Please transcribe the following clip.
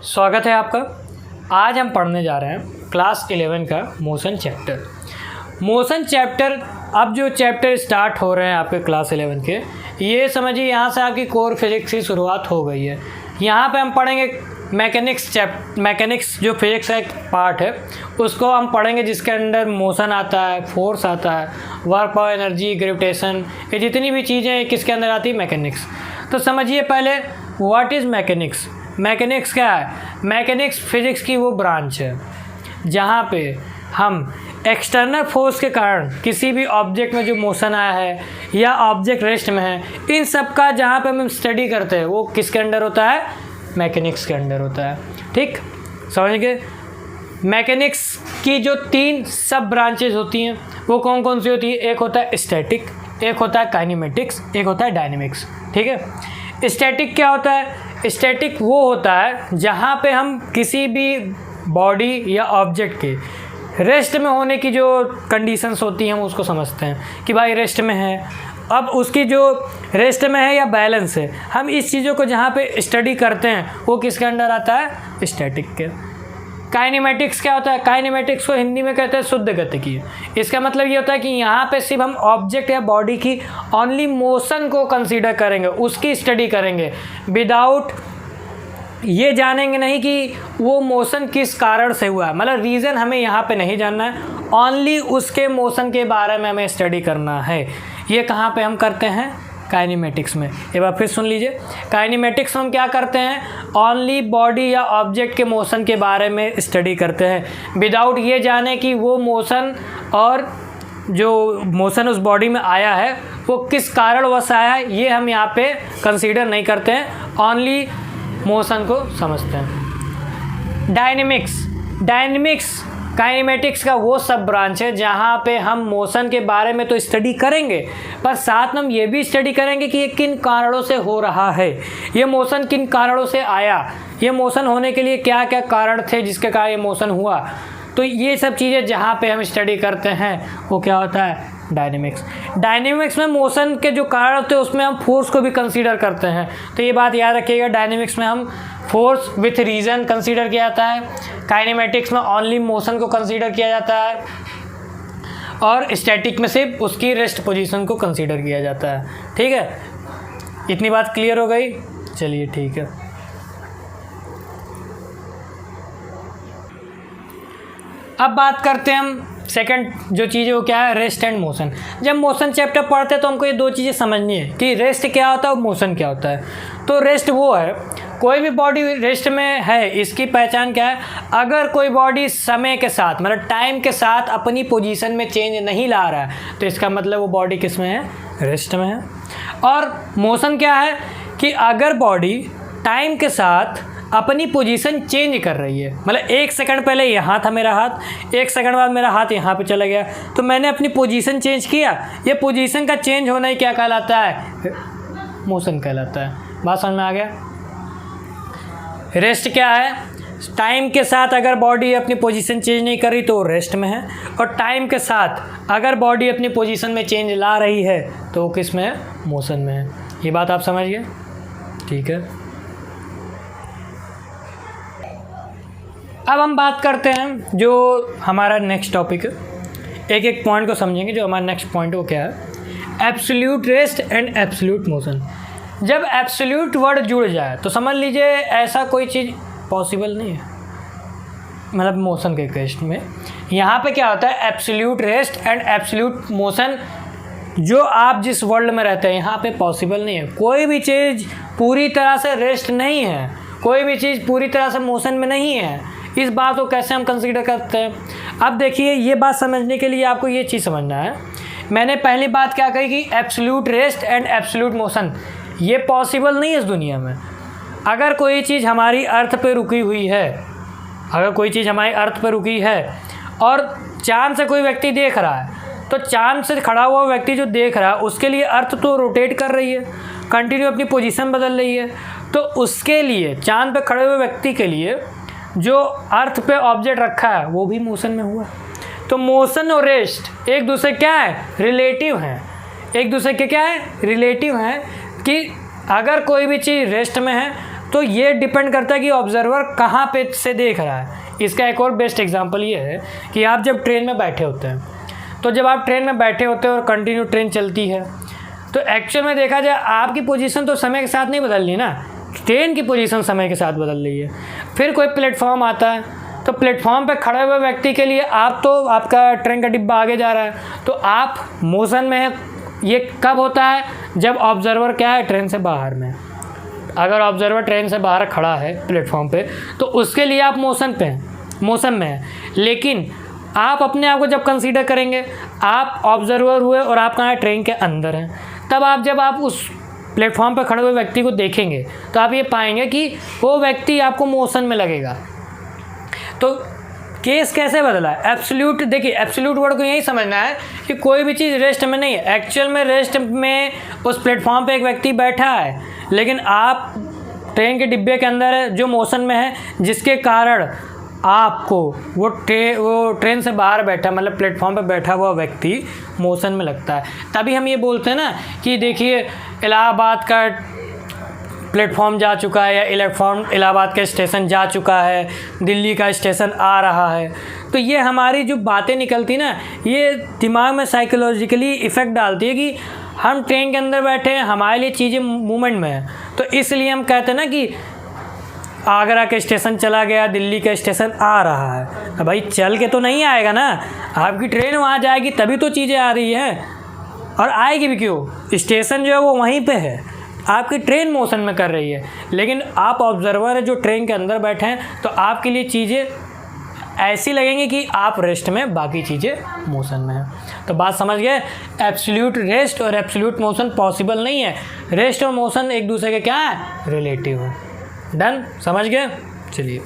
स्वागत है आपका। आज हम पढ़ने जा रहे हैं क्लास 11 का मोशन चैप्टर। अब जो चैप्टर स्टार्ट हो रहे हैं आपके क्लास 11 के, ये समझिए यहाँ से आपकी कोर फिजिक्स की शुरुआत हो गई है। यहाँ पे हम पढ़ेंगे मैकेनिक्स जो फिजिक्स का एक पार्ट है उसको हम पढ़ेंगे, जिसके अंदर मोशन आता है, फोर्स आता है, वर्क पावर, एनर्जी, ग्रेविटेशन, ये जितनी भी चीज़ें हैं किसके अंदर आती है, मैकेनिक्स। तो समझिए पहले व्हाट इज़ मैकेनिक्स। मैकेनिक्स क्या है? मैकेनिक्स फिजिक्स की वो ब्रांच है जहाँ पे हम एक्सटर्नल फोर्स के कारण किसी भी ऑब्जेक्ट में जो मोशन आया है या ऑब्जेक्ट रेस्ट में है, इन सब का जहाँ पे हम स्टडी करते हैं वो किसके अंडर होता है? मैकेनिक्स के अंडर होता है। ठीक, समझ गए? मैकेनिक्स की जो 3 सब ब्रांचेज होती हैं वो कौन कौन सी होती है? एक होता है स्टैटिक, एक होता है काइनेमेटिक्स, एक होता है डायनेमिक्स। ठीक है। स्टैटिक क्या होता है? स्टैटिक वो होता है जहाँ पे हम किसी भी बॉडी या ऑब्जेक्ट के रेस्ट में होने की जो कंडीशंस होती हैं हम उसको समझते हैं कि भाई रेस्ट में है। अब उसकी जो रेस्ट में है या बैलेंस है, हम इस चीज़ों को जहाँ पे स्टडी करते हैं वो किसके अंडर आता है? स्टैटिक के। काइनेमेटिक्स क्या होता है? काइनेमेटिक्स को हिंदी में कहते हैं शुद्ध गतिकी। इसका मतलब ये होता है कि यहाँ पे सिर्फ हम ऑब्जेक्ट या बॉडी की ओनली मोशन को कंसीडर करेंगे, उसकी स्टडी करेंगे, विदाउट ये जानेंगे नहीं कि वो मोशन किस कारण से हुआ है। मतलब रीज़न हमें यहाँ पे नहीं जानना है, ओनली उसके मोशन के बारे में हमें स्टडी करना है। ये कहाँ पे हम करते हैं? काइनेमेटिक्स में। एक बार फिर सुन लीजिए, काइनेमेटिक्स में हम क्या करते हैं? ओनली बॉडी या ऑब्जेक्ट के मोशन के बारे में स्टडी करते हैं, विदाउट ये जाने कि वो मोशन और जो मोशन उस बॉडी में आया है वो किस कारणवश आया है, ये हम यहाँ पे कंसीडर नहीं करते हैं, ओनली मोशन को समझते हैं। डायनेमिक्स काइनेमेटिक्स का वो सब ब्रांच है जहाँ पे हम मोशन के बारे में तो स्टडी करेंगे, पर साथ में हम ये भी स्टडी करेंगे कि ये किन कारणों से हो रहा है, ये मोशन किन कारणों से आया, ये मोशन होने के लिए क्या क्या कारण थे जिसके कारण ये मोशन हुआ। तो ये सब चीज़ें जहाँ पे हम स्टडी करते हैं वो क्या होता है? डायनेमिक्स में मोशन के जो कारण होते हैं उसमें हम फोर्स को भी कंसीडर करते हैं। तो ये बात याद रखिएगा, डायनेमिक्स में हम फोर्स विथ रीज़न कंसीडर किया जाता है, काइनेमेटिक्स में ओनली मोशन को कंसीडर किया जाता है, और स्टैटिक में सिर्फ उसकी रेस्ट पोजीशन को कंसीडर किया जाता है। ठीक है, इतनी बात क्लियर हो गई? चलिए ठीक है। अब बात करते हैं हम सेकंड जो चीज़ है वो क्या है? Rest and motion. जब मोशन चैप्टर पढ़ते हैं तो हमको ये 2 चीज़ें समझनी है कि रेस्ट क्या होता है और मोशन क्या होता है। तो रेस्ट वो है, कोई भी बॉडी रेस्ट में है, इसकी पहचान क्या है? अगर कोई बॉडी समय के साथ, मतलब टाइम के साथ अपनी पोजीशन में चेंज नहीं ला रहा है तो इसका मतलब वो बॉडी किस में है? रेस्ट में है। और मोशन क्या है कि अगर बॉडी टाइम के साथ अपनी पोजीशन चेंज कर रही है, मतलब 1 सेकंड पहले यहाँ था मेरा हाथ, 1 सेकंड बाद मेरा हाथ यहाँ पे चला गया, तो मैंने अपनी पोजीशन चेंज किया, ये पोजीशन का चेंज होना ही क्या कहलाता है? मोशन कहलाता है। बात समझ में आ गया? रेस्ट क्या है? टाइम के साथ अगर बॉडी अपनी पोजीशन चेंज नहीं कर रही तो वो रेस्ट में है, और टाइम के साथ अगर बॉडी अपनी पोजीशन में चेंज ला रही है तो वो किस में है? मोशन में है। ये बात आप समझ गए? ठीक है। अब हम बात करते हैं जो हमारा नेक्स्ट टॉपिक है, एक एक पॉइंट को समझेंगे। जो हमारा नेक्स्ट पॉइंट वो क्या है? Absolute rest and absolute motion. जब एब्सोल्यूट वर्ड जुड़ जाए तो समझ लीजिए ऐसा कोई चीज़ पॉसिबल नहीं है, मतलब मोशन के केस में यहाँ पे क्या होता है? Absolute rest and absolute motion जो आप जिस वर्ल्ड में रहते हैं यहाँ पे पॉसिबल नहीं है। कोई भी चीज़ पूरी तरह से रेस्ट नहीं है, कोई भी चीज़ पूरी तरह से मोशन में नहीं है। इस बात को कैसे हम कंसीडर करते हैं? अब देखिए, ये बात समझने के लिए आपको ये चीज़ समझना है। मैंने पहली बात क्या कही कि absolute rest and absolute motion ये पॉसिबल नहीं है इस दुनिया में। अगर कोई चीज़ हमारी अर्थ पे रुकी हुई है, अगर कोई चीज़ हमारी अर्थ पे रुकी है और चाँद से कोई व्यक्ति देख रहा है, तो चाँद से खड़ा हुआ व्यक्ति जो देख रहा है उसके लिए अर्थ तो रोटेट कर रही है, कंटिन्यू अपनी पोजीशन बदल रही है। तो उसके लिए, चाँद पे खड़े हुए व्यक्ति के लिए जो अर्थ पे ऑब्जेक्ट रखा है वो भी मोशन में हुआ। तो मोशन और रेस्ट एक दूसरे क्या है? रिलेटिव हैं। एक दूसरे के क्या है? रिलेटिव हैं कि अगर कोई भी चीज़ रेस्ट में है तो ये डिपेंड करता है कि ऑब्जर्वर कहाँ पे से देख रहा है। इसका एक और बेस्ट एग्जांपल ये है कि आप जब ट्रेन में बैठे होते हैं, तो जब आप ट्रेन में बैठे होते हैं और कंटिन्यू ट्रेन चलती है, तो एक्चुअल में देखा जाए आपकी पोजीशन तो समय के साथ नहीं बदल रही ना, ट्रेन की पोजीशन समय के साथ बदल रही है। फिर कोई प्लेटफॉर्म आता है, तो प्लेटफॉर्म पे खड़े हुए व्यक्ति के लिए आपका ट्रेन का डिब्बा आगे जा रहा है, तो आप मोशन में है। ये कब होता है? जब ऑब्जर्वर क्या है, ट्रेन से बाहर में। अगर ऑब्जर्वर ट्रेन से बाहर खड़ा है प्लेटफॉर्म पे, तो उसके लिए आप मोशन में हैं। लेकिन आप अपने आप को जब कंसीडर करेंगे, आप ऑब्जर्वर हुए और आप कहाँ हैं, ट्रेन के अंदर हैं। तब जब आप उस प्लेटफॉर्म पर खड़े हुए व्यक्ति को देखेंगे, तो आप ये पाएंगे कि वो व्यक्ति आपको मोशन में लगेगा। तो केस कैसे बदला है? एब्सोल्यूट, देखिए एब्सोल्यूट वर्ड को यही समझना है कि कोई भी चीज़ रेस्ट में नहीं है। एक्चुअल में रेस्ट में उस प्लेटफॉर्म पे एक व्यक्ति बैठा है, लेकिन आप ट्रेन के डिब्बे के अंदर है जो मोशन में है, जिसके कारण आपको वो ट्रेन से बाहर बैठा, मतलब प्लेटफॉर्म पे बैठा हुआ व्यक्ति मोशन में लगता है। तभी हम ये बोलते हैं ना कि देखिए इलाहाबाद का प्लेटफॉर्म जा चुका है, या इलाहाबाद का स्टेशन जा चुका है, दिल्ली का स्टेशन आ रहा है। तो ये हमारी जो बातें निकलती ना, ये दिमाग में साइकोलॉजिकली इफ़ेक्ट डालती है कि हम ट्रेन के अंदर बैठे हैं, हमारे लिए चीज़ें मूवमेंट में हैं। तो इसलिए हम कहते हैं ना कि आगरा के स्टेशन चला गया, दिल्ली का स्टेशन आ रहा है। अब भाई चल के तो नहीं आएगा ना, आपकी ट्रेन वहाँ जाएगी तभी तो चीज़ें आ रही हैं, और आएगी भी क्यों? स्टेशन जो है वो वहीं पे है, आपकी ट्रेन मोशन में कर रही है। लेकिन आप ऑब्जर्वर है जो ट्रेन के अंदर बैठे हैं, तो आपके लिए चीज़ें ऐसी लगेंगी कि आप रेस्ट में, बाकी चीज़ें मोशन में हैं। तो बात समझ गए? एब्सोल्यूट रेस्ट और एब्सोल्यूट मोशन पॉसिबल नहीं है। रेस्ट और मोशन एक दूसरे के क्या है? रिलेटिव है। डन? समझ गए? चलिए।